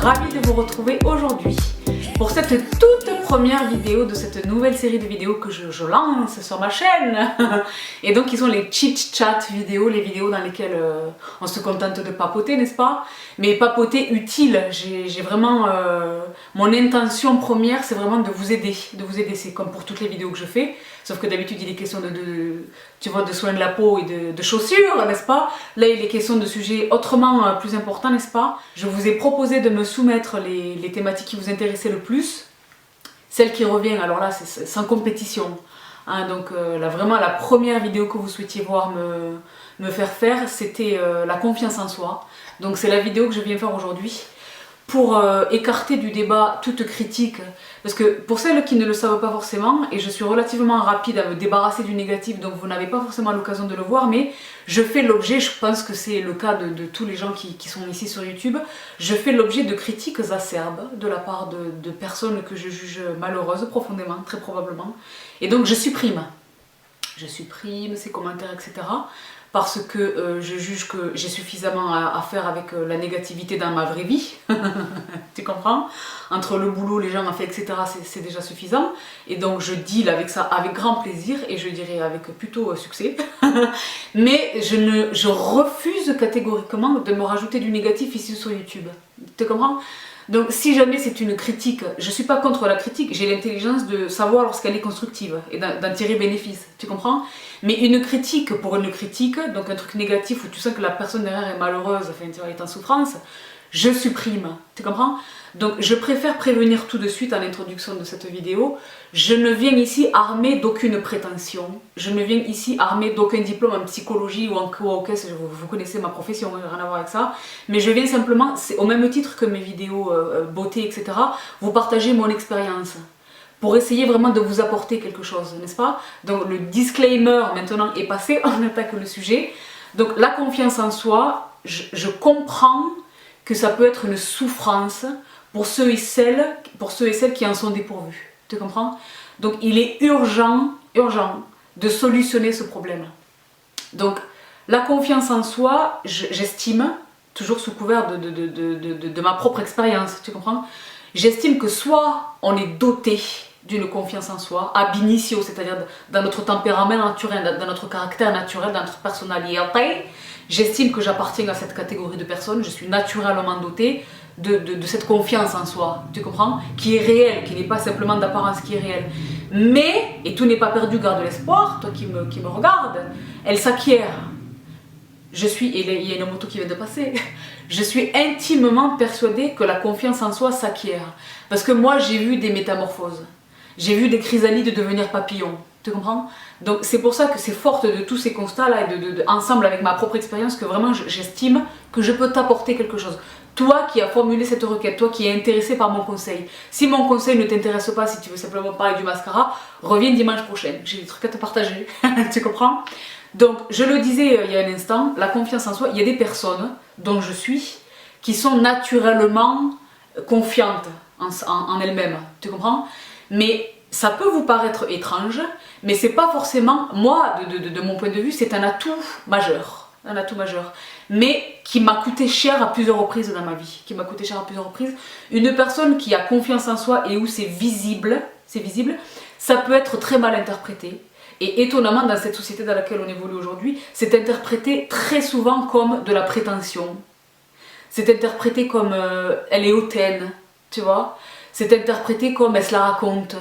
ravie de vous retrouver aujourd'hui pour cette toute première vidéo de cette nouvelle série de vidéos que je lance sur ma chaîne. Et donc qui sont les chit-chat vidéos, les vidéos dans lesquelles on se contente de papoter, n'est-ce pas? Mais papoter utile. J'ai vraiment... mon intention première, c'est vraiment de vous aider. C'est comme pour toutes les vidéos que je fais. Sauf que d'habitude, il est question tu vois, de soins de la peau et de chaussures, n'est-ce pas? Là, il est question de sujets autrement plus importants, n'est-ce pas? Je vous ai proposé de me soumettre les thématiques qui vous intéressaient le plus. Celle qui revient, alors là, c'est sans compétition. Hein, donc là, vraiment, la première vidéo que vous souhaitiez voir me faire, c'était la confiance en soi. Donc c'est la vidéo que je viens faire aujourd'hui pour écarter du débat toute critique. Parce que pour celles qui ne le savent pas forcément, et je suis relativement rapide à me débarrasser du négatif, donc vous n'avez pas forcément l'occasion de le voir, mais je fais l'objet, je pense que c'est le cas de tous les gens qui sont ici sur YouTube, je fais l'objet de critiques acerbes de la part de personnes que je juge malheureuses profondément, très probablement. Et donc je supprime ces commentaires, etc. Parce que je juge que j'ai suffisamment à faire avec la négativité dans ma vraie vie. Tu comprends? Entre le boulot, les gens, etc., c'est déjà suffisant. Et donc je deal avec ça avec grand plaisir et je dirais avec plutôt succès. Mais je refuse catégoriquement de me rajouter du négatif ici sur YouTube. Tu comprends? Donc si jamais c'est une critique, je ne suis pas contre la critique, j'ai l'intelligence de savoir lorsqu'elle est constructive et d'en tirer bénéfice, tu comprends? Mais une critique pour une critique, donc un truc négatif où tu sens que la personne derrière est malheureuse, enfin tu vois, elle est en souffrance, je supprime, tu comprends? Donc je préfère prévenir tout de suite en introduction de cette vidéo, je ne viens ici armée d'aucune prétention, je ne viens ici armée d'aucun diplôme en psychologie ou en co-caisse, vous connaissez ma profession, rien à voir avec ça, mais je viens simplement, au même titre que mes vidéos beauté, etc., vous partager mon expérience, pour essayer vraiment de vous apporter quelque chose, n'est-ce pas? Donc le disclaimer maintenant est passé, on attaque le sujet. Donc la confiance en soi, je comprends que ça peut être une souffrance pour ceux et celles qui en sont dépourvus. Tu comprends? Donc il est urgent de solutionner ce problème. Donc la confiance en soi, j'estime, toujours sous couvert de ma propre expérience, tu comprends? J'estime que soit on est doté d'une confiance en soi, ab initio, c'est-à-dire dans notre tempérament naturel, dans notre caractère naturel, dans notre personnalité. J'estime que j'appartiens à cette catégorie de personnes, je suis naturellement dotée de cette confiance en soi, tu comprends? Qui est réelle, qui n'est pas simplement d'apparence, qui est réelle. Mais, et tout n'est pas perdu, garde l'espoir, toi qui me regardes, elle s'acquiert. Il y a une moto qui vient de passer, je suis intimement persuadée que la confiance en soi s'acquiert. Parce que moi j'ai vu des métamorphoses, j'ai vu des chrysalides devenir papillons, tu comprends? Donc c'est pour ça que c'est forte de tous ces constats-là et ensemble avec ma propre expérience que vraiment j'estime que je peux t'apporter quelque chose. Toi qui as formulé cette requête, toi qui es intéressé par mon conseil, si mon conseil ne t'intéresse pas, si tu veux simplement parler du mascara, reviens dimanche prochain, j'ai des trucs à te partager, tu comprends? Donc, je le disais il y a un instant, la confiance en soi, il y a des personnes, dont je suis, qui sont naturellement confiantes en elles-mêmes, tu comprends? Mais ça peut vous paraître étrange, mais c'est pas forcément, moi, de mon point de vue, c'est un atout majeur, mais qui m'a coûté cher à plusieurs reprises dans ma vie, Une personne qui a confiance en soi et où c'est visible, ça peut être très mal interprété. Et étonnamment, dans cette société dans laquelle on évolue aujourd'hui, c'est interprété très souvent comme de la prétention. C'est interprété comme elle est hautaine, tu vois. C'est interprété comme elle se la raconte.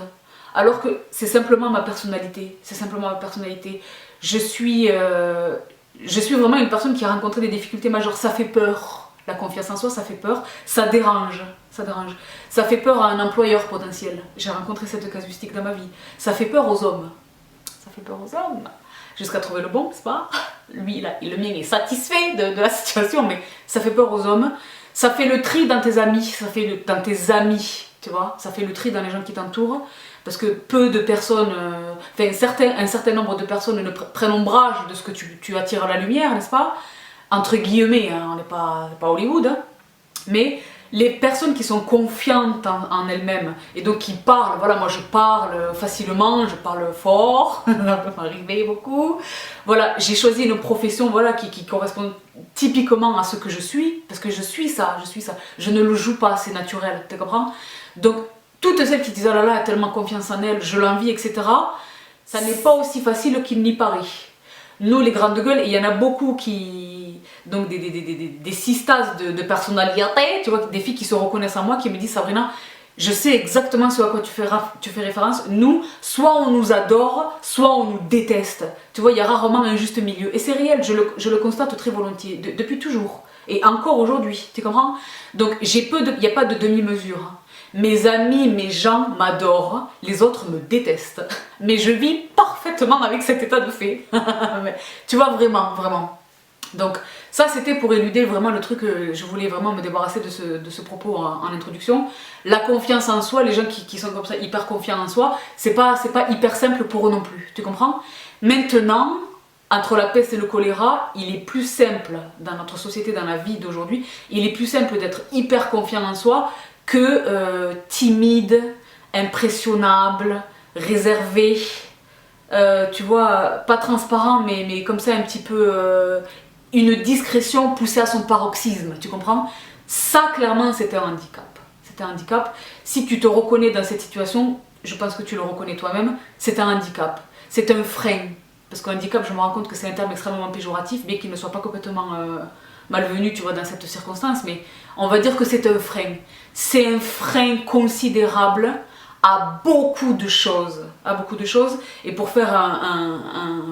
Alors que c'est simplement ma personnalité. Je suis vraiment une personne qui a rencontré des difficultés majeures. Ça fait peur. La confiance en soi, ça fait peur. Ça dérange. Ça fait peur à un employeur potentiel. J'ai rencontré cette casuistique dans ma vie. Ça fait peur aux hommes. Jusqu'à trouver le bon, c'est pas? Lui, le mien est satisfait de la situation, mais ça fait peur aux hommes. Ça fait le tri dans tes amis, dans tes amis, tu vois? Ça fait le tri dans les gens qui t'entourent, parce que peu de personnes, un certain nombre de personnes ne prennent ombrage de ce que tu attires à la lumière, n'est-ce pas? Entre guillemets, hein, on n'est pas Hollywood, hein. Mais les personnes qui sont confiantes en elles-mêmes et donc qui parlent, voilà, moi je parle facilement, je parle fort, ça peut m'arriver beaucoup. Voilà, j'ai choisi une profession voilà, qui correspond typiquement à ce que je suis, parce que je suis ça. Je ne le joue pas, c'est naturel, tu comprends? Donc, toutes celles qui disent oh là là, elle a tellement confiance en elle, je l'envie, etc., ça n'est pas aussi facile qu'il n'y paraît. Nous, les grandes gueules, il y en a beaucoup qui. Donc, des sistas de personnalité, tu vois, des filles qui se reconnaissent en moi, qui me disent Sabrina, je sais exactement ce à quoi tu fais référence. Nous, soit on nous adore, soit on nous déteste. Tu vois, il y a rarement un juste milieu. Et c'est réel, je le constate très volontiers, depuis toujours. Et encore aujourd'hui, tu comprends? Donc, il n'y a pas de demi-mesure. Mes amis, mes gens m'adorent, les autres me détestent. Mais je vis parfaitement avec cet état de fait. Tu vois, vraiment, vraiment. Donc ça c'était pour éluder vraiment le truc que je voulais vraiment me débarrasser de ce propos en introduction. La confiance en soi, les gens qui sont comme ça hyper confiants en soi, c'est pas hyper simple pour eux non plus, tu comprends? Maintenant, entre la peste et le choléra, il est plus simple dans notre société, dans la vie d'aujourd'hui, il est plus simple d'être hyper confiant en soi que timide, impressionnable, réservé, tu vois, pas transparent mais comme ça un petit peu une discrétion poussée à son paroxysme, tu comprends? Ça clairement c'était un handicap. C'était un handicap. Si tu te reconnais dans cette situation, je pense que tu le reconnais toi-même, c'est un handicap. C'est un frein. Parce qu'un handicap, je me rends compte que c'est un terme extrêmement péjoratif, bien qu'il ne soit pas complètement malvenu, tu vois, dans cette circonstance, mais on va dire que c'est un frein. C'est un frein considérable à beaucoup de choses, et pour faire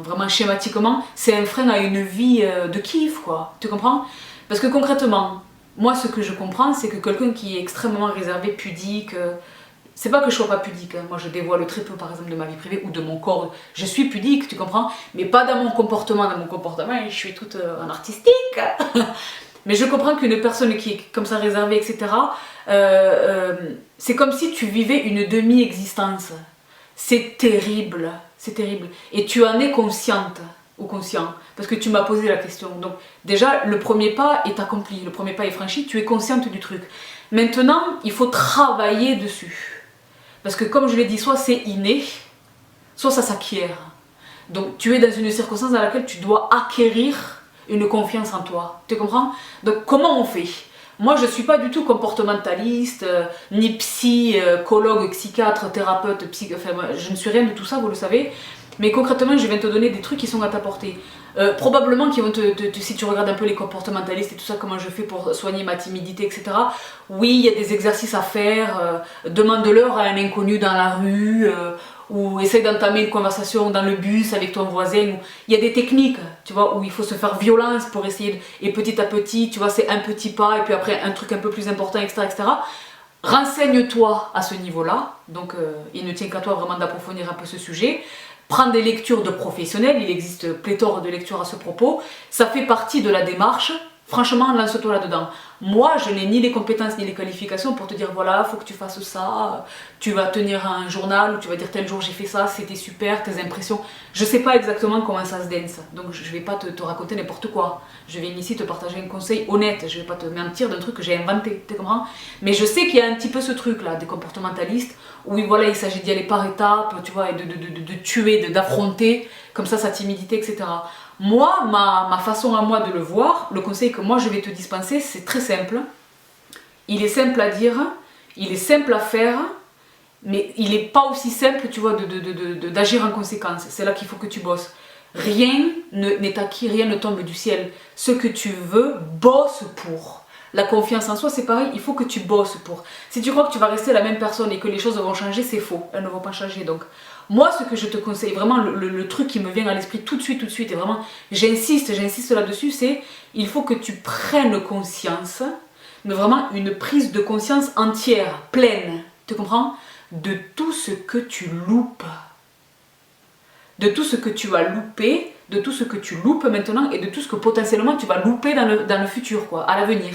vraiment schématiquement, c'est un frein à une vie de kiff, quoi, tu comprends? Parce que concrètement, moi ce que je comprends, c'est que quelqu'un qui est extrêmement réservé, pudique, c'est pas que je sois pas pudique, hein. Moi je dévoile très peu par exemple de ma vie privée ou de mon corps, je suis pudique, tu comprends? Mais pas dans mon comportement, je suis toute en artistique. Mais je comprends qu'une personne qui est comme ça réservée, etc., c'est comme si tu vivais une demi-existence. C'est terrible, c'est terrible. Et tu en es consciente ou conscient, parce que tu m'as posé la question. Donc déjà, le premier pas est accompli, le premier pas est franchi, tu es consciente du truc. Maintenant, il faut travailler dessus. Parce que comme je l'ai dit, soit c'est inné, soit ça s'acquiert. Donc tu es dans une circonstance dans laquelle tu dois acquérir une confiance en toi, tu comprends? Donc comment on fait? Moi je suis pas du tout comportementaliste, ni psychologue, psychiatre, thérapeute, enfin, je ne suis rien de tout ça, vous le savez, mais concrètement je viens te donner des trucs qui sont à ta portée. Probablement qui vont si tu regardes un peu les comportementalistes et tout ça, comment je fais pour soigner ma timidité, etc. Oui, il y a des exercices à faire, demande-leur à un inconnu dans la rue, ou essaye d'entamer une conversation dans le bus avec ton voisin. Il y a des techniques, tu vois, où il faut se faire violence pour essayer, et petit à petit, tu vois, c'est un petit pas, et puis après un truc un peu plus important, etc. etc. Renseigne-toi à ce niveau-là, donc il ne tient qu'à toi vraiment d'approfondir un peu ce sujet. Prends des lectures de professionnels, il existe pléthore de lectures à ce propos, ça fait partie de la démarche. Franchement, lance-toi là-dedans. Moi, je n'ai ni les compétences ni les qualifications pour te dire voilà, faut que tu fasses ça, tu vas tenir un journal où tu vas dire tel jour j'ai fait ça, c'était super, tes impressions. Je sais pas exactement comment ça se danse, donc je vais pas te raconter n'importe quoi. Je viens ici te partager un conseil honnête, je vais pas te mentir d'un truc que j'ai inventé, tu comprends? Mais je sais qu'il y a un petit peu ce truc là, des comportementalistes, où voilà, il s'agit d'y aller par étapes, tu vois, et de tuer, d'affronter, comme ça sa timidité, etc. Moi, ma façon à moi de le voir, le conseil que moi je vais te dispenser, c'est très simple. Il est simple à dire, il est simple à faire, mais il n'est pas aussi simple, tu vois, d'agir en conséquence. C'est là qu'il faut que tu bosses. Rien n'est acquis, rien ne tombe du ciel. Ce que tu veux, bosse pour. La confiance en soi, c'est pareil, il faut que tu bosses pour. Si tu crois que tu vas rester la même personne et que les choses vont changer, c'est faux. Elles ne vont pas changer, donc... Moi, ce que je te conseille, vraiment le truc qui me vient à l'esprit tout de suite, et vraiment, j'insiste là-dessus, c'est il faut que tu prennes conscience, mais vraiment une prise de conscience entière, pleine, tu comprends? De tout ce que tu loupes. De tout ce que tu as loupé, de tout ce que tu loupes maintenant et de tout ce que potentiellement tu vas louper dans le futur, quoi, à l'avenir.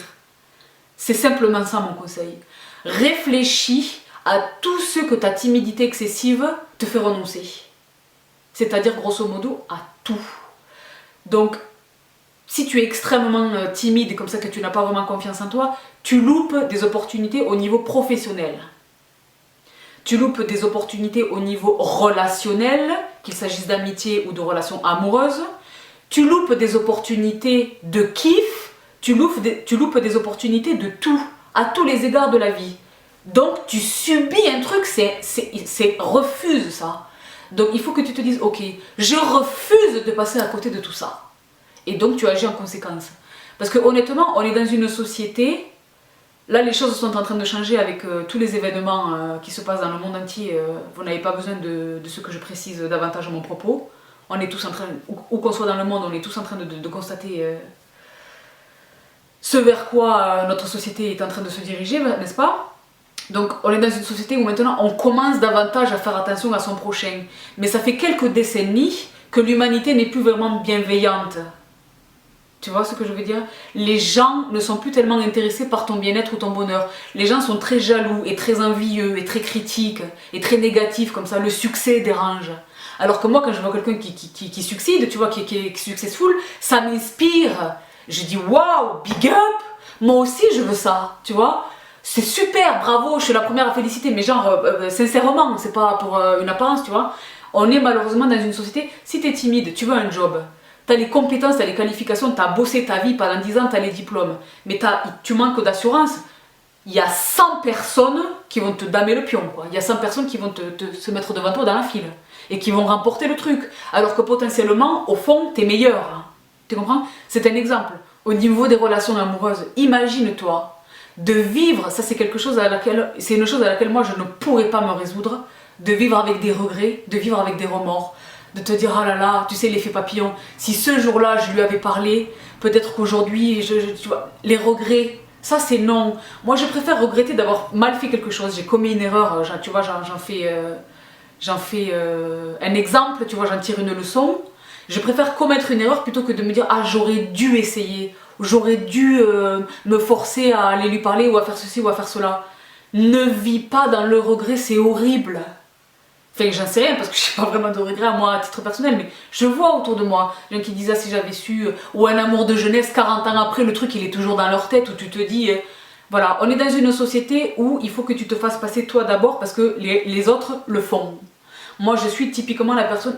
C'est simplement ça mon conseil. Réfléchis à tout ce que ta timidité excessive te fait renoncer. C'est-à-dire grosso modo à tout. Donc, si tu es extrêmement timide et comme ça que tu n'as pas vraiment confiance en toi, tu loupes des opportunités au niveau professionnel. Tu loupes des opportunités au niveau relationnel, qu'il s'agisse d'amitié ou de relations amoureuses. Tu loupes des opportunités de kiff, tu loupes des opportunités de tout, à tous les égards de la vie. Donc tu subis un truc, c'est refuse ça. Donc il faut que tu te dises, ok, je refuse de passer à côté de tout ça. Et donc tu agis en conséquence. Parce que honnêtement, on est dans une société, là les choses sont en train de changer avec tous les événements qui se passent dans le monde entier. Vous n'avez pas besoin de ce que je précise davantage à mon propos. On est tous en train, où qu'on soit dans le monde, on est tous en train de constater ce vers quoi notre société est en train de se diriger, n'est-ce pas? Donc on est dans une société où maintenant on commence davantage à faire attention à son prochain. Mais ça fait quelques décennies que l'humanité n'est plus vraiment bienveillante. Tu vois ce que je veux dire? Les gens ne sont plus tellement intéressés par ton bien-être ou ton bonheur. Les gens sont très jaloux et très envieux et très critiques et très négatifs comme ça. Le succès dérange. Alors que moi, quand je vois quelqu'un qui succède, tu vois, qui est successful, ça m'inspire. Je dis waouh, big up! Moi aussi je veux ça, tu vois? C'est super, bravo, je suis la première à féliciter, mais genre, sincèrement, c'est pas pour une apparence, tu vois. On est malheureusement dans une société, si t'es timide, tu veux un job, t'as les compétences, t'as les qualifications, t'as bossé ta vie pendant 10 ans, t'as les diplômes, mais tu manques d'assurance, il y a 100 personnes qui vont te damer le pion, quoi. Il y a 100 personnes qui vont se mettre devant toi dans la file, et qui vont remporter le truc, alors que potentiellement, au fond, t'es meilleur. Tu comprends? C'est un exemple. Au niveau des relations amoureuses, imagine-toi de vivre, ça c'est quelque chose c'est une chose à laquelle moi je ne pourrais pas me résoudre, de vivre avec des regrets, de vivre avec des remords, de te dire, ah là là, tu sais, l'effet papillon, si ce jour-là je lui avais parlé, peut-être qu'aujourd'hui, tu vois, les regrets, ça c'est non. Moi je préfère regretter d'avoir mal fait quelque chose, j'ai commis une erreur, tu vois, j'en fais un exemple, tu vois, j'en tire une leçon. Je préfère commettre une erreur plutôt que de me dire, ah j'aurais dû essayer, j'aurais dû me forcer à aller lui parler ou à faire ceci ou à faire cela. Ne vis pas dans le regret, c'est horrible. Enfin, j'en sais rien parce que je n'ai pas vraiment de regret à moi à titre personnel, mais je vois autour de moi des gens qui disent, ah si j'avais su, ou un amour de jeunesse, 40 ans après, le truc il est toujours dans leur tête, où tu te dis, voilà, on est dans une société où il faut que tu te fasses passer toi d'abord parce que les autres le font. Moi, je suis typiquement la personne,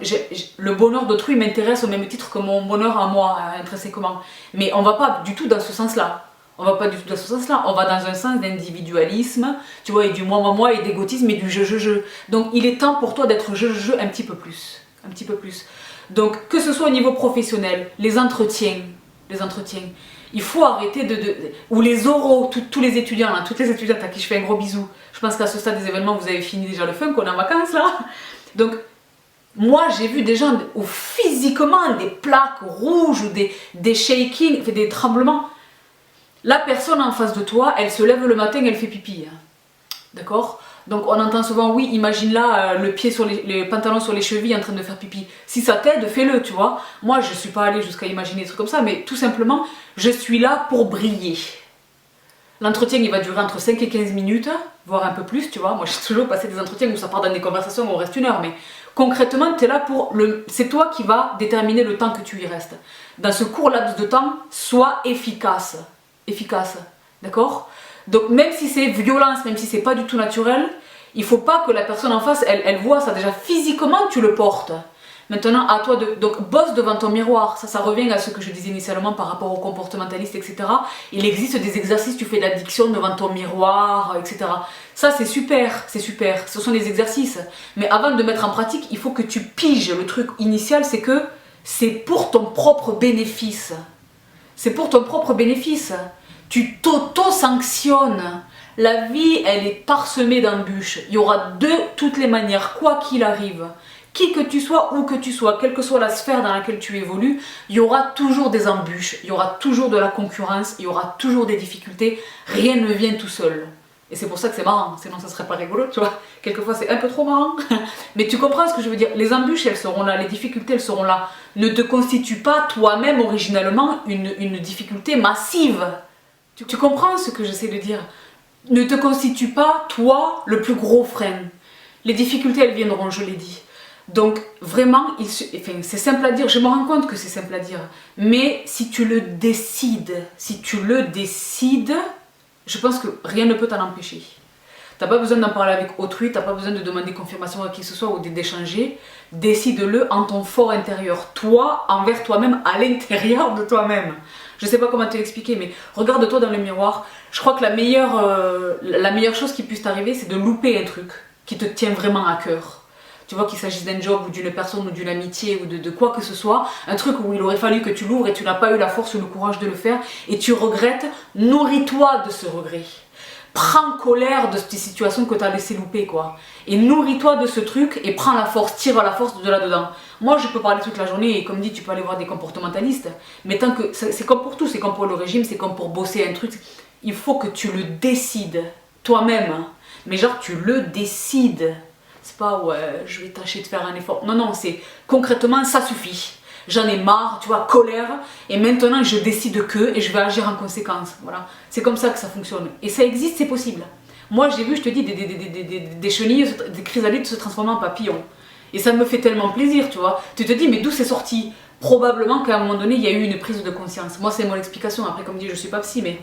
le bonheur d'autrui m'intéresse au même titre que mon bonheur à moi, intrinsèquement. Mais on va pas du tout dans ce sens-là. On va pas du tout dans ce sens-là. On va dans un sens d'individualisme, tu vois, et du moi et d'égotisme et du je. Donc, il est temps pour toi d'être je un petit peu plus. Un petit peu plus. Donc, que ce soit au niveau professionnel, les entretiens. Il faut arrêter ou les oraux, tous les étudiants, là, toutes les étudiantes à qui je fais un gros bisou. Je pense qu'à ce stade des événements, vous avez fini déjà le fun, qu'on est en vacances, là. Donc, moi j'ai vu des gens où physiquement des plaques rouges ou des shakings, des tremblements. La personne en face de toi, elle se lève le matin, elle fait pipi. D'accord? Donc on entend souvent, oui, imagine là le pied sur les pantalons sur les chevilles en train de faire pipi. Si ça t'aide, fais-le, tu vois. Moi je suis pas allée jusqu'à imaginer des trucs comme ça, mais tout simplement, je suis là pour briller. L'entretien il va durer entre 5 et 15 minutes, voire un peu plus, tu vois. Moi j'ai toujours passé des entretiens où ça part dans des conversations où on reste 1 heure, mais concrètement tu es là pour c'est toi qui vas déterminer le temps que tu y restes. Dans ce court laps de temps, sois efficace, d'accord? Donc même si c'est violence, même si c'est pas du tout naturel, il faut pas que la personne en face, elle voit ça, déjà physiquement tu le portes. Maintenant, à toi donc bosse devant ton miroir. Ça revient à ce que je disais initialement par rapport aux comportementalistes, etc. Il existe des exercices, tu fais d'addiction devant ton miroir, etc. Ça, c'est super, c'est super. Ce sont des exercices. Mais avant de mettre en pratique, il faut que tu piges. Le truc initial, c'est que c'est pour ton propre bénéfice. C'est pour ton propre bénéfice. Tu t'auto-sanctionnes. La vie, elle est parsemée d'embûches. Il y aura de toutes les manières, quoi qu'il arrive. Qui que tu sois, où que tu sois, quelle que soit la sphère dans laquelle tu évolues, il y aura toujours des embûches, il y aura toujours de la concurrence, il y aura toujours des difficultés, rien ne vient tout seul. Et c'est pour ça que c'est marrant, sinon ça serait pas rigolo, tu vois. Quelquefois c'est un peu trop marrant, mais tu comprends ce que je veux dire. Les embûches, elles seront là, les difficultés, elles seront là. Ne te constitue pas toi-même originellement une difficulté massive. Tu comprends ce que j'essaie de dire? Ne te constitue pas, toi, le plus gros frein. Les difficultés, elles viendront, je l'ai dit. Donc vraiment, enfin, c'est simple à dire, je me rends compte que c'est simple à dire, mais si tu le décides, je pense que rien ne peut t'en empêcher. T'as pas besoin d'en parler avec autrui, t'as pas besoin de demander confirmation à qui que ce soit ou d'échanger. Décide-le en ton fort intérieur, toi, envers toi-même, à l'intérieur de toi-même. Je sais pas comment te l'expliquer, mais regarde-toi dans le miroir. Je crois que la meilleure chose qui puisse t'arriver, c'est de louper un truc qui te tient vraiment à cœur. Tu vois, qu'il s'agisse d'un job ou d'une personne ou d'une amitié ou de quoi que ce soit, un truc où il aurait fallu que tu l'ouvres et tu n'as pas eu la force ou le courage de le faire et tu regrettes, nourris-toi de ce regret. Prends colère de ces situations que tu as laissé louper, quoi. Et nourris-toi de ce truc et prends la force, tire la force de là-dedans. Moi, je peux parler toute la journée et comme dit, tu peux aller voir des comportementalistes. Mais tant que c'est comme pour tout, c'est comme pour le régime, c'est comme pour bosser un truc. Il faut que tu le décides toi-même. Mais genre, tu le décides. C'est pas, ouais, je vais tâcher de faire un effort. Non, non, c'est concrètement, ça suffit. J'en ai marre, tu vois, colère, et maintenant je décide que, et je vais agir en conséquence, voilà. C'est comme ça que ça fonctionne. Et ça existe, c'est possible. Moi j'ai vu, je te dis, des chenilles, des chrysalides se transformer en papillons. Et ça me fait tellement plaisir, tu vois. Tu te dis, mais d'où c'est sorti? Probablement qu'à un moment donné, il y a eu une prise de conscience. Moi c'est mon explication, après comme dit, je suis pas psy, mais...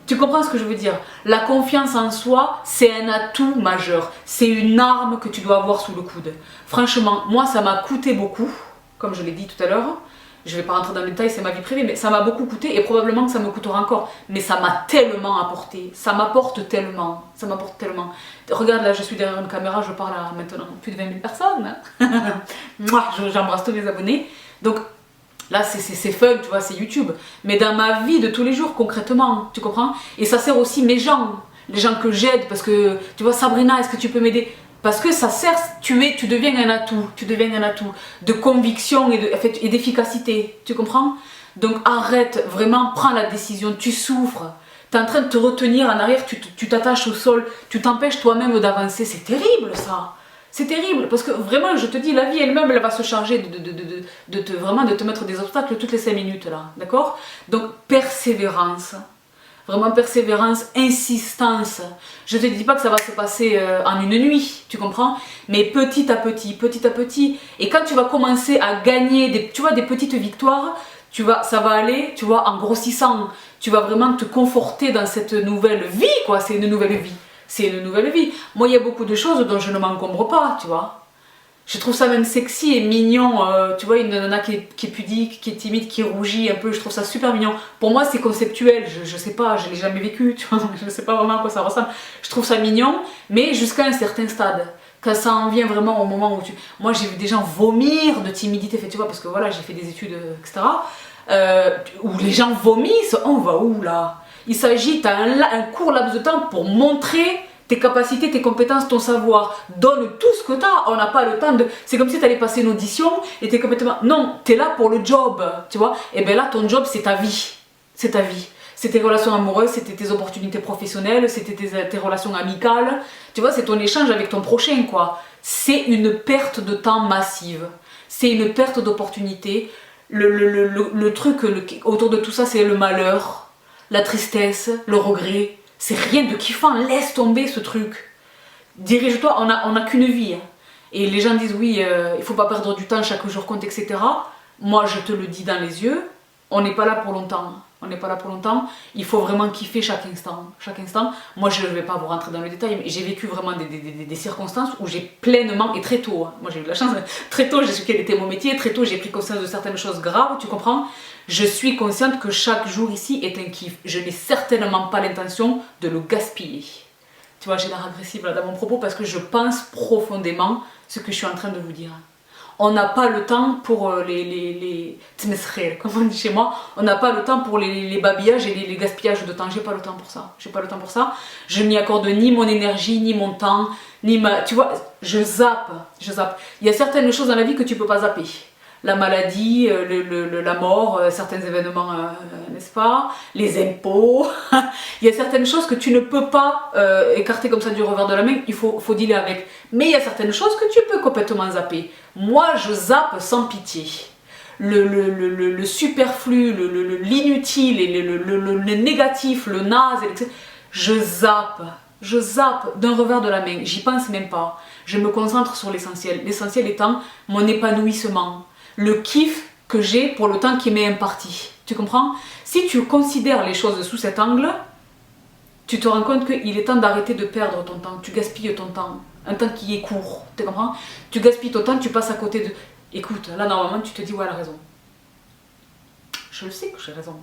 Tu comprends ce que je veux dire? La confiance en soi, c'est un atout majeur. C'est une arme que tu dois avoir sous le coude. Franchement, moi ça m'a coûté beaucoup. Comme je l'ai dit tout à l'heure, je ne vais pas rentrer dans le détail, c'est ma vie privée, mais ça m'a beaucoup coûté et probablement que ça me coûtera encore. Mais ça m'a tellement apporté, ça m'apporte tellement, ça m'apporte tellement. Regarde là, je suis derrière une caméra, je parle à maintenant plus de 20 000 personnes. Moi, j'embrasse tous mes abonnés. Donc là, c'est fun, tu vois, c'est YouTube. Mais dans ma vie de tous les jours, concrètement, tu comprends? Et ça sert aussi mes gens, les gens que j'aide, parce que, tu vois, Sabrina, est-ce que tu peux m'aider? Parce que ça sert, tu deviens un atout, de conviction et d'efficacité, tu comprends? Donc arrête, vraiment, prends la décision, tu souffres, tu es en train de te retenir en arrière, tu t'attaches au sol, tu t'empêches toi-même d'avancer, c'est terrible ça, c'est terrible, parce que vraiment, je te dis, la vie elle-même, elle va se charger vraiment de te mettre des obstacles toutes les 5 minutes là, d'accord? Donc persévérance. Vraiment persévérance, insistance. Je ne te dis pas que ça va se passer en une nuit, tu comprends? Mais petit à petit. Et quand tu vas commencer à gagner tu vois, des petites victoires, ça va aller, tu vois, en grossissant. Tu vas vraiment te conforter dans cette nouvelle vie, quoi. C'est une nouvelle vie. C'est une nouvelle vie. Moi, il y a beaucoup de choses dont je ne m'encombre pas, tu vois. Je trouve ça même sexy et mignon, tu vois, une nana qui est pudique, qui est timide, qui rougit un peu, je trouve ça super mignon. Pour moi c'est conceptuel, je sais pas, je l'ai jamais vécu, tu vois, je sais pas vraiment à quoi ça ressemble. Je trouve ça mignon, mais jusqu'à un certain stade. Quand ça en vient vraiment au moment où Moi j'ai vu des gens vomir de timidité, tu vois, parce que voilà, j'ai fait des études, etc. Où les gens vomissent, on va où là? Il s'agit, t'as un court laps de temps pour montrer tes capacités, tes compétences, ton savoir. Donne tout ce que tu as. On n'a pas le temps de... C'est comme si tu allais passer une audition et tu es complètement... Non, tu es là pour le job, tu vois. Et bien là, ton job, c'est ta vie. C'est ta vie. C'est tes relations amoureuses, c'était tes opportunités professionnelles, c'était tes relations amicales. Tu vois, c'est ton échange avec ton prochain, quoi. C'est une perte de temps massive. C'est une perte d'opportunité. Le truc autour de tout ça, c'est le malheur, la tristesse, le regret. C'est rien de kiffant, laisse tomber ce truc. Dirige-toi, on a qu'une vie. Hein. Et les gens disent oui, il faut pas perdre du temps, chaque jour compte, etc. Moi, je te le dis dans les yeux, on n'est pas là pour longtemps. On n'est pas là pour longtemps. Il faut vraiment kiffer chaque instant. Chaque instant. Moi, je ne vais pas vous rentrer dans le détail, mais j'ai vécu vraiment des circonstances où j'ai pleinement, et très tôt, hein, moi j'ai eu de la chance, très tôt j'ai su quel était mon métier, très tôt j'ai pris conscience de certaines choses graves, tu comprends? Je suis consciente que chaque jour ici est un kiff. Je n'ai certainement pas l'intention de le gaspiller. Tu vois, j'ai l'air agressive là dans mon propos parce que je pense profondément ce que je suis en train de vous dire. On n'a pas le temps pour les tmesrel, comme on dit chez moi. On n'a pas le temps pour les babillages et les gaspillages de temps. J'ai pas le temps pour ça. J'ai pas le temps pour ça. Je n'y accorde ni mon énergie, ni mon temps, ni ma... Tu vois, je zappe. Il y a certaines choses dans la vie que tu peux pas zapper. La maladie, la mort, certains événements, n'est-ce pas? Les impôts. Il y a certaines choses que tu ne peux pas écarter comme ça du revers de la main, il faut dealer avec. Mais il y a certaines choses que tu peux complètement zapper. Moi, je zappe sans pitié. Le superflu, l'inutile, le négatif, le naze, etc. Je zappe d'un revers de la main, j'y pense même pas. Je me concentre sur l'essentiel. L'essentiel étant mon épanouissement, le kiff que j'ai pour le temps qui m'est imparti. Tu comprends? Si tu considères les choses sous cet angle, tu te rends compte qu'il est temps d'arrêter de perdre ton temps. Tu gaspilles ton temps. Un temps qui est court. Tu comprends? Tu gaspilles ton temps, tu passes à côté de... Écoute, là normalement tu te dis ouais, elle a raison. Je le sais que j'ai raison.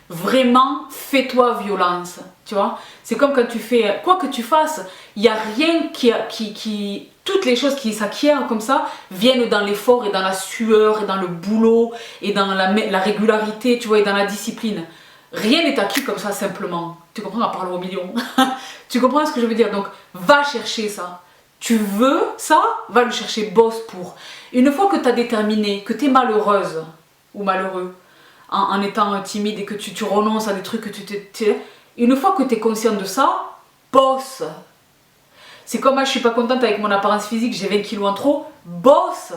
Vraiment, fais-toi violence, tu vois. C'est comme quand tu fais, quoi que tu fasses, il n'y a rien qui... Toutes les choses qui s'acquièrent comme ça viennent dans l'effort et dans la sueur et dans le boulot et dans la régularité, tu vois, et dans la discipline. Rien n'est acquis comme ça simplement. Tu comprends, à part le million. Tu comprends ce que je veux dire? Donc, va chercher ça. Tu veux ça, va le chercher, bosse pour. Une fois que tu as déterminé que tu es malheureuse ou malheureux, en étant timide et que tu renonces à des trucs que une fois que tu es conscient de ça, bosse. C'est comme moi, je suis pas contente avec mon apparence physique, j'ai 20 kilos en trop, bosse.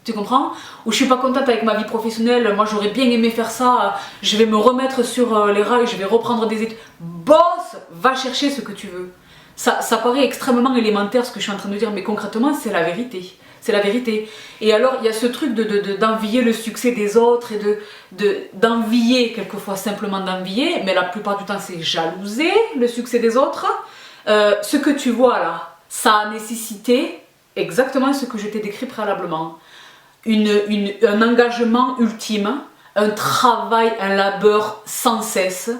Tu comprends? Ou je suis pas contente avec ma vie professionnelle, moi j'aurais bien aimé faire ça, je vais me remettre sur les rails, je vais reprendre des études. Bosse, va chercher ce que tu veux. Ça paraît extrêmement élémentaire ce que je suis en train de dire, mais concrètement c'est la vérité. C'est la vérité. Et alors il y a ce truc d'envier le succès des autres et d'envier, quelquefois simplement d'envier, mais la plupart du temps c'est jalouser le succès des autres. Ce que tu vois là, ça a nécessité exactement ce que je t'ai décrit préalablement. Un engagement ultime, un travail, un labeur sans cesse.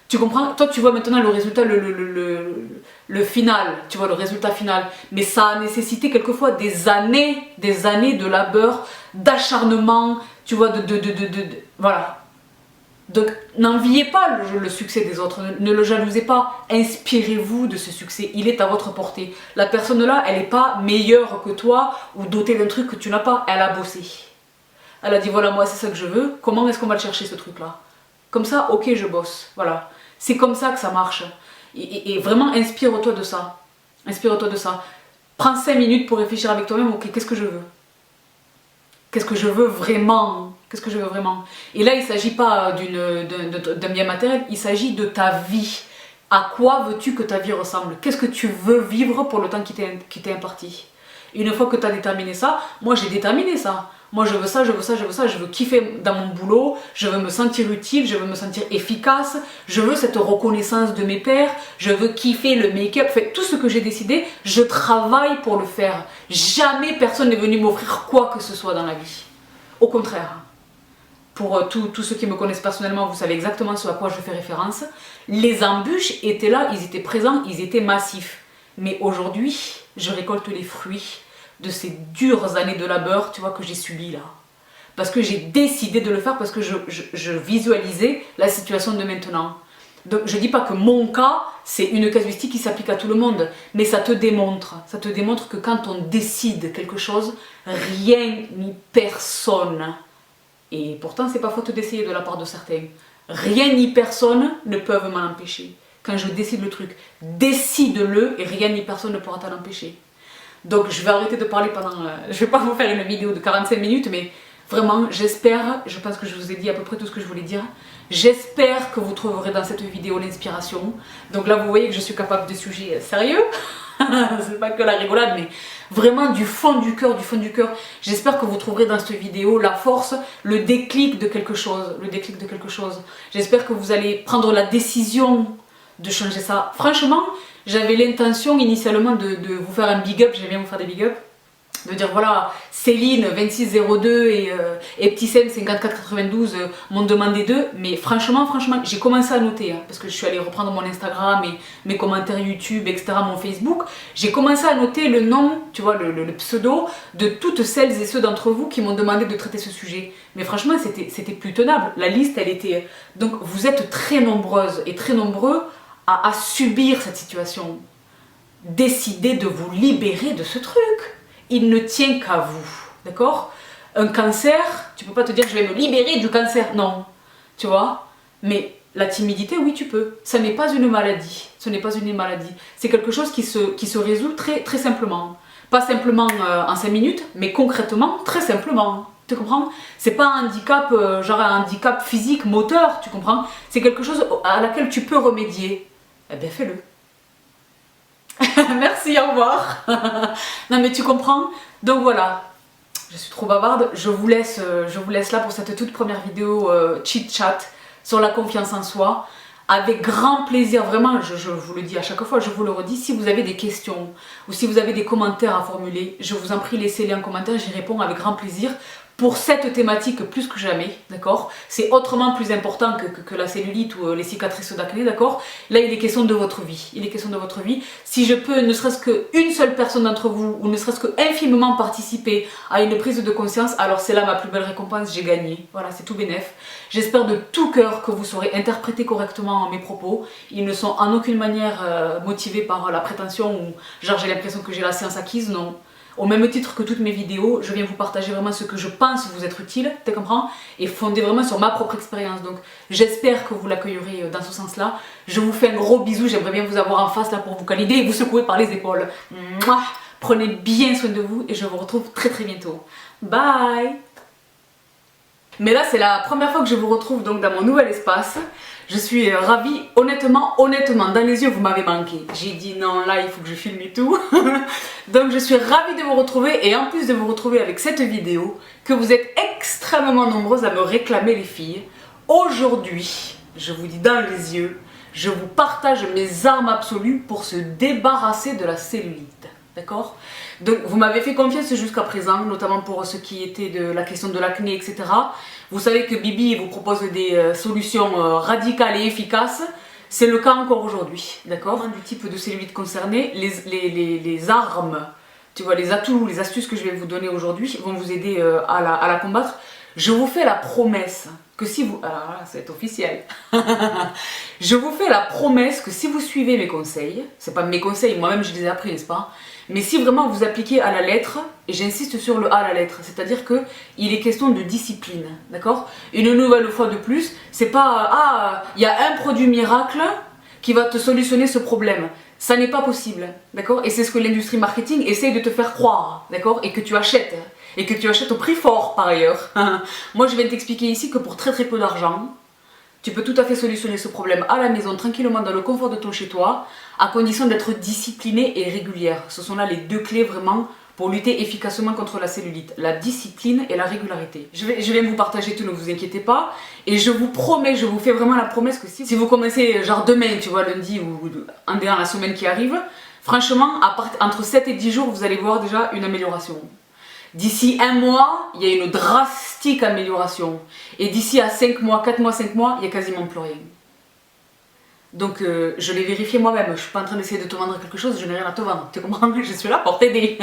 Tu comprends? Toi tu vois maintenant le résultat, le final, tu vois le résultat final. Mais ça a nécessité quelquefois des années de labeur, d'acharnement, tu vois, voilà. Donc n'enviez pas le succès des autres, ne le jalousez pas, inspirez-vous de ce succès, il est à votre portée. La personne là, elle n'est pas meilleure que toi ou dotée d'un truc que tu n'as pas, elle a bossé. Elle a dit voilà, moi c'est ça que je veux, comment est-ce qu'on va le chercher ce truc là? Comme ça, ok, je bosse, voilà. C'est comme ça que ça marche. Et vraiment, inspire-toi de ça. Inspire-toi de ça. Prends 5 minutes pour réfléchir avec toi-même, ok, qu'est-ce que je veux? Qu'est-ce que je veux vraiment? Qu'est-ce que je veux vraiment? Et là, il ne s'agit pas d'un bien matériel, il s'agit de ta vie. À quoi veux-tu que ta vie ressemble? Qu'est-ce que tu veux vivre pour le temps qui t'est imparti? Une fois que tu as déterminé ça, moi j'ai déterminé ça. Moi je veux ça, je veux ça, je veux ça, je veux kiffer dans mon boulot, je veux me sentir utile, je veux me sentir efficace, je veux cette reconnaissance de mes pairs, je veux kiffer le make-up, fait, tout ce que j'ai décidé, je travaille pour le faire. Jamais personne n'est venu m'offrir quoi que ce soit dans la vie. Au contraire. Pour tous ceux qui me connaissent personnellement, vous savez exactement ce à quoi je fais référence. Les embûches étaient là, ils étaient présents, ils étaient massifs. Mais aujourd'hui, je récolte les fruits de ces dures années de labeur, tu vois, que j'ai subies là. Parce que j'ai décidé de le faire, parce que je visualisais la situation de maintenant. Donc je ne dis pas que mon cas, c'est une casuistique qui s'applique à tout le monde, mais ça te démontre que quand on décide quelque chose, rien ni personne, et pourtant c'est pas faute d'essayer de la part de certains, rien ni personne ne peuvent m'en empêcher. Quand je décide le truc, décide-le et rien ni personne ne pourra t'en empêcher. Donc je vais arrêter de parler pendant... je vais pas vous faire une vidéo de 45 minutes, mais vraiment j'espère, je pense que je vous ai dit à peu près tout ce que je voulais dire. J'espère que vous trouverez dans cette vidéo l'inspiration. Donc là vous voyez que je suis capable de sujets sérieux. C'est pas que la rigolade, mais vraiment du fond du cœur, J'espère que vous trouverez dans cette vidéo la force, le déclic de quelque chose. J'espère que vous allez prendre la décision de changer ça. Franchement, j'avais l'intention initialement de vous faire un big up, j'aime bien vous faire des big up, de dire voilà, Céline 2602 et Petit Sem 5492 m'ont demandé d'eux, mais franchement, j'ai commencé à noter, hein, parce que je suis allée reprendre mon Instagram et mes commentaires YouTube, etc., mon Facebook, j'ai commencé à noter le nom, tu vois, le pseudo de toutes celles et ceux d'entre vous qui m'ont demandé de traiter ce sujet. Mais franchement, c'était plus tenable, la liste, elle était... Donc vous êtes très nombreuses et très nombreux à subir cette situation. Décidez de vous libérer de ce truc. Il ne tient qu'à vous, d'accord? Un cancer, tu peux pas te dire je vais me libérer du cancer, non, tu vois? Mais la timidité, oui tu peux. Ça n'est pas une maladie, ce n'est pas une maladie. C'est quelque chose qui se résout très, très simplement. Pas simplement en 5 minutes, mais concrètement, très simplement. Tu comprends? C'est pas un handicap, genre un handicap physique, moteur, tu comprends? C'est quelque chose à laquelle tu peux remédier. Eh bien fais-le. Merci, au revoir. Non mais tu comprends. Donc voilà, je suis trop bavarde. Je vous laisse là pour cette toute première vidéo chit-chat sur la confiance en soi. Avec grand plaisir, vraiment, je vous le dis à chaque fois, je vous le redis, si vous avez des questions ou si vous avez des commentaires à formuler, je vous en prie, laissez-les en commentaire, j'y réponds avec grand plaisir. Pour cette thématique plus que jamais, d'accord? C'est autrement plus important que la cellulite ou les cicatrices d'acné, d'accord? Là, il est question de votre vie. Il est question de votre vie. Si je peux, ne serait-ce qu'une seule personne d'entre vous, ou ne serait-ce que infimement participer à une prise de conscience, alors c'est là ma plus belle récompense, j'ai gagné. Voilà, c'est tout bénef. J'espère de tout cœur que vous saurez interpréter correctement mes propos. Ils ne sont en aucune manière motivés par la prétention ou genre j'ai l'impression que j'ai la science acquise, non. Au même titre que toutes mes vidéos, je viens vous partager vraiment ce que je pense vous être utile, tu comprends? Et fondé vraiment sur ma propre expérience. Donc j'espère que vous l'accueillerez dans ce sens-là. Je vous fais un gros bisou, j'aimerais bien vous avoir en face là pour vous câliner et vous secouer par les épaules. Mouah. Prenez bien soin de vous et je vous retrouve très très bientôt. Bye! Mais là c'est la première fois que je vous retrouve donc dans mon nouvel espace. Je suis ravie, honnêtement, dans les yeux vous m'avez manqué. J'ai dit non là il faut que je filme et tout. Donc je suis ravie de vous retrouver et en plus de vous retrouver avec cette vidéo, que vous êtes extrêmement nombreuses à me réclamer les filles. Aujourd'hui, je vous dis dans les yeux, je vous partage mes armes absolues pour se débarrasser de la cellulite. D'accord? Donc vous m'avez fait confiance jusqu'à présent, notamment pour ce qui était de la question de l'acné, etc. Vous savez que Bibi vous propose des solutions radicales et efficaces. C'est le cas encore aujourd'hui, d'accord? Du type de cellulite concernée, les armes, tu vois, les atouts, les astuces que je vais vous donner aujourd'hui vont vous aider à la combattre. Je vous fais la promesse que si vous... Alors là, c'est officiel. Je vous fais la promesse que si vous suivez mes conseils, c'est pas mes conseils, moi-même je les ai appris, n'est-ce pas? Mais si vraiment vous appliquez à la lettre, et j'insiste sur le à la lettre, c'est-à-dire que il est question de discipline, d'accord? Une nouvelle fois de plus, c'est pas ah, il y a un produit miracle qui va te solutionner ce problème. Ça n'est pas possible, d'accord? Et c'est ce que l'industrie marketing essaye de te faire croire, d'accord? Et que tu achètes. Et que tu achètes au prix fort par ailleurs. Moi je vais t'expliquer ici que pour très très peu d'argent, tu peux tout à fait solutionner ce problème à la maison, tranquillement, dans le confort de ton chez-toi, à condition d'être disciplinée et régulière. Ce sont là les deux clés vraiment pour lutter efficacement contre la cellulite. La discipline et la régularité. Je vais vous partager tout, ne vous inquiétez pas. Et je vous promets, je vous fais vraiment la promesse que si vous commencez genre demain, tu vois, lundi ou en la semaine qui arrive, franchement, entre 7 et 10 jours, vous allez voir déjà une amélioration. D'ici 1 mois, il y a une drastique amélioration. Et d'ici à 5 mois, 4 mois, 5 mois, il n'y a quasiment plus rien. Donc je l'ai vérifié moi-même. Je ne suis pas en train d'essayer de te vendre quelque chose, je n'ai rien à te vendre. Tu comprends? Je suis là pour t'aider.